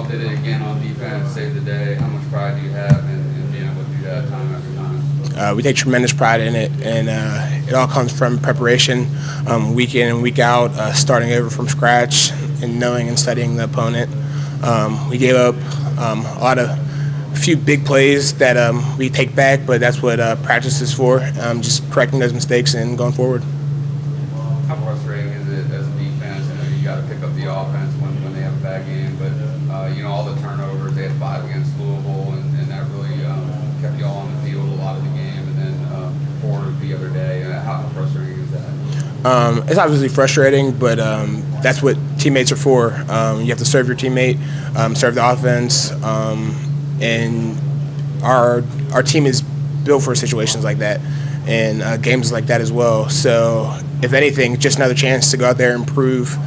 y'all did it again on defense, saved the day. How much pride do you have in being able to do that time after time? We take tremendous pride in it, and it all comes from preparation, week in and week out, starting over from scratch and knowing and studying the opponent. We gave up a few big plays that we take back, but that's what practice is for, just correcting those mistakes and going forward. How frustrating is it as a defense? I know you got to pick up the offense when they have a bad game, but all the turnovers, they had 5 against Louisville, and that really kept you all on the field a lot of the game, and then 4 the other day. How frustrating is that? It's obviously frustrating, but that's what teammates are for. You have to serve your teammate, serve the offense, and our team is built for situations like that and games like that as well. So if anything, just another chance to go out there and prove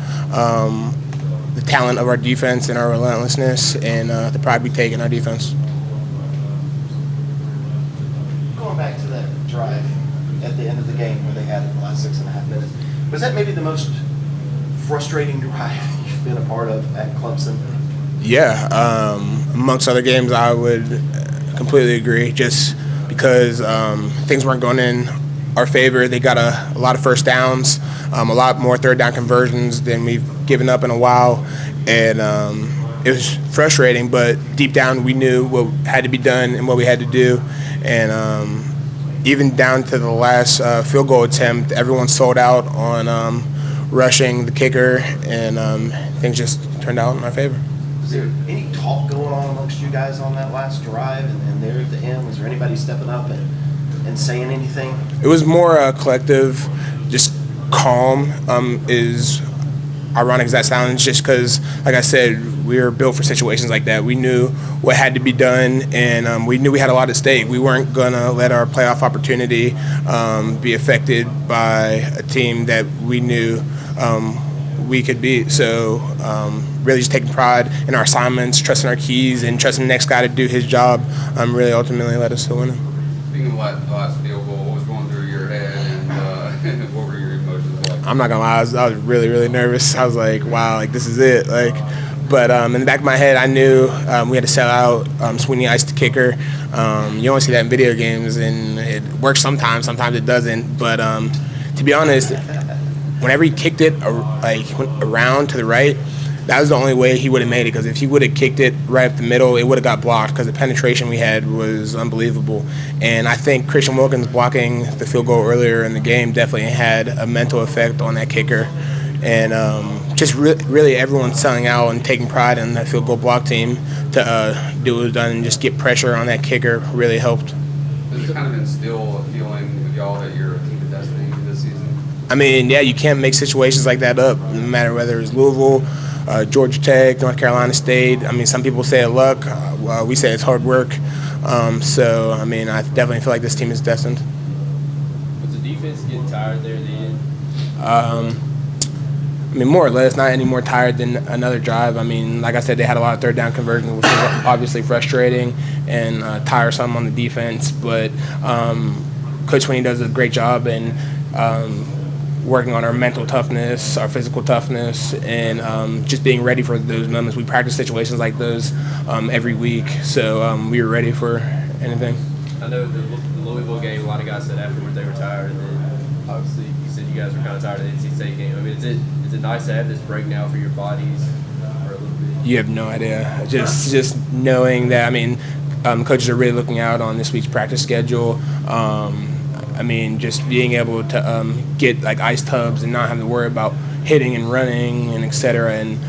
the talent of our defense and our relentlessness and the pride we take in our defense. Going back to that drive at the end of the game where they had it the last 6.5 minutes, was that maybe the most frustrating drive you've been a part of at Clemson? Yeah, amongst other games, I would completely agree. Just because things weren't going in our favor, they got a lot of first downs, a lot more third down conversions than we've given up in a while, and it was frustrating. But deep down, we knew what had to be done and what we had to do, and even down to the last field goal attempt, everyone sold out on rushing the kicker, and things just turned out in our favor. Was there any talk going on amongst you guys on that last drive and there at the end? Was there anybody stepping up and saying anything? It was more collective, just calm. Is ironic as that sounds, just because, like I said, we were built for situations like that. We knew what had to be done, and we knew we had a lot at stake. We weren't going to let our playoff opportunity be affected by a team that we knew we could beat. So really just taking pride in our assignments, trusting our keys, and trusting the next guy to do his job really ultimately led us to winning. Speaking of the last field goal, what was going through your head, and what were your emotions like? I'm not gonna lie, I was really, really nervous. I was like, wow, like this is it. But in the back of my head, I knew we had to sell out. Sweeney iced the kicker. You only see that in video games, and it works sometimes it doesn't. But to be honest, whenever he kicked it went around to the right, that was the only way he would have made it, because if he would have kicked it right up the middle, it would have got blocked, because the penetration we had was unbelievable. And I think Christian Wilkins blocking the field goal earlier in the game definitely had a mental effect on that kicker. And just really everyone selling out and taking pride in that field goal block team to do what was done and just get pressure on that kicker really helped. Does it kind of instill a feeling with y'all that you're a team of destiny this season? I mean, yeah, you can't make situations like that up, no matter whether it's Louisville, Georgia Tech, North Carolina State. I mean, some people say it's luck. We say it's hard work. So, I mean, I definitely feel like this team is destined. Was the defense getting tired there at the end? I mean, more or less, not any more tired than another drive. I mean, like I said, they had a lot of third down conversions, which was obviously frustrating and tiresome on the defense. But Coach Sweeney does a great job in working on our mental toughness, our physical toughness, and just being ready for those moments. We practice situations like those every week, so we were ready for anything. I know the Louisville game, a lot of guys said afterwards they were tired, and then obviously you said you guys were kind of tired of the NC State game. I mean, is it nice to have this break now for your bodies for a little bit? You have no idea. Just knowing that, I mean, coaches are really looking out on this week's practice schedule. I mean, just being able to get like ice tubs and not having to worry about hitting and running and et cetera. And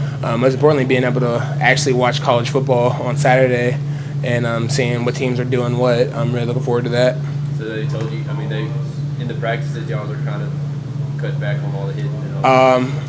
most importantly, being able to actually watch college football on Saturday and seeing what teams are doing what. I'm really looking forward to that. So they told you, I mean, they in the practices, y'all are kind of cut back on all the hitting and all that?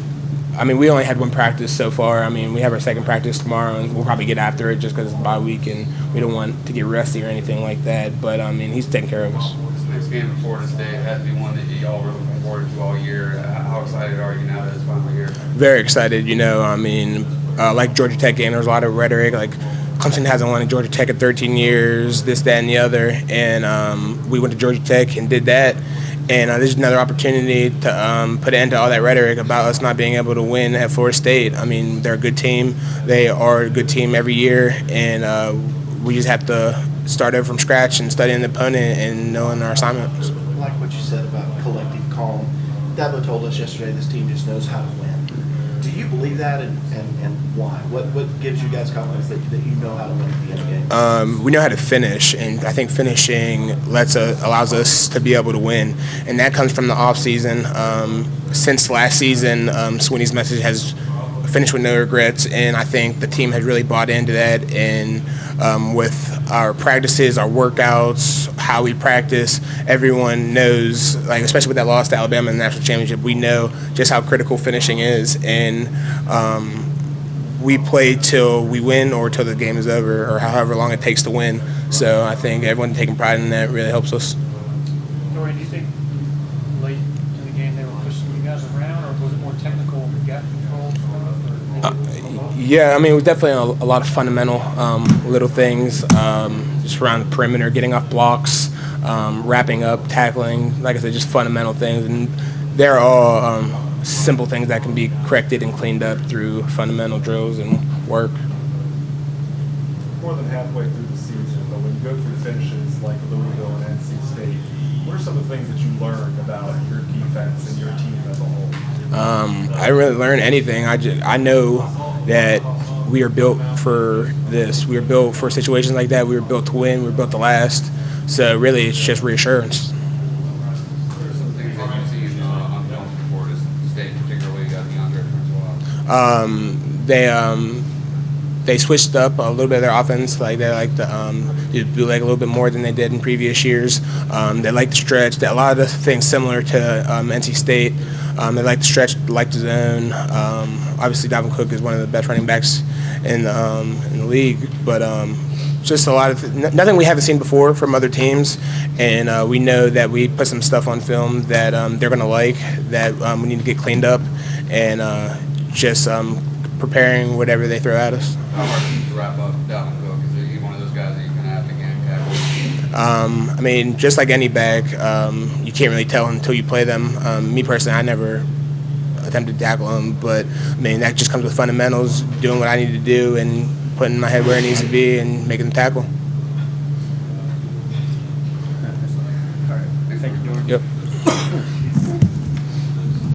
I mean, we only had one practice so far. I mean, we have our second practice tomorrow, and we'll probably get after it just because it's a bye week and we don't want to get rusty or anything like that. But, I mean, he's taking care of us. This next game in Florida State has to be one that y'all were looking forward to all year. How excited are you now that it's finally here? Very excited. I mean, like Georgia Tech game, there was a lot of rhetoric, like Clemson hasn't won at Georgia Tech in 13 years, this, that, and the other. And we went to Georgia Tech and did that. And this is another opportunity to put an end to all that rhetoric about us not being able to win at Florida State. I mean, they're a good team. They are a good team every year, and we just have to start over from scratch and studying the opponent and knowing our assignments. I like what you said about collective calm. Dabo told us yesterday this team just knows how to win. Do you believe that, and why? What gives you guys confidence that you know how to win at the end of the game? We know how to finish, and I think finishing allows us to be able to win, and that comes from the off season. Since last season, Sweeney's message has finish with no regrets, and I think the team has really bought into that. And with our practices, our workouts, how we practice, everyone knows, like especially with that loss to Alabama in the national championship, we know just how critical finishing is, and we play till we win or till the game is over, or however long it takes to win. So I think everyone taking pride in that really helps us. Dorian, do you think late in the game they were pushing you guys around, or was it more technical gap control stuff? Yeah, I mean, it was definitely a lot of fundamental little things, just around the perimeter, getting off blocks, wrapping up, tackling, like I said, just fundamental things. And they're all simple things that can be corrected and cleaned up through fundamental drills and work. More than halfway through the season, but when you go through finishes like Louisville and NC State, what are some of the things that you learned about your defense and your team as a whole? I didn't really learn anything. I know that we are built for this. We are built for situations like that. We were built to win. We were built to last. So really, it's just reassurance. What are some things that you've seen on film for Florida State, particularly DeAndre as well? They switched up a little bit of their offense. Like they like to do bootleg a little bit more than they did in previous years. They like to stretch. A lot of the things similar to NC State. They like to stretch, like to zone. Obviously, Dalvin Cook is one of the best running backs in the league. But just a lot of nothing we haven't seen before from other teams. And we know that we put some stuff on film that they're going to like, that we need to get cleaned up, and just preparing whatever they throw at us. How hard is it to wrap up Dalvin Cook? Is he one of those guys that you kind of have to gang tackle? I mean, just like any back, you can't really tell until you play them. Me personally, I never attempted to tackle him, but I mean that just comes with fundamentals, doing what I need to do and putting my head where it needs to be and making them tackle. All right. Thank you, Jordan. Yep.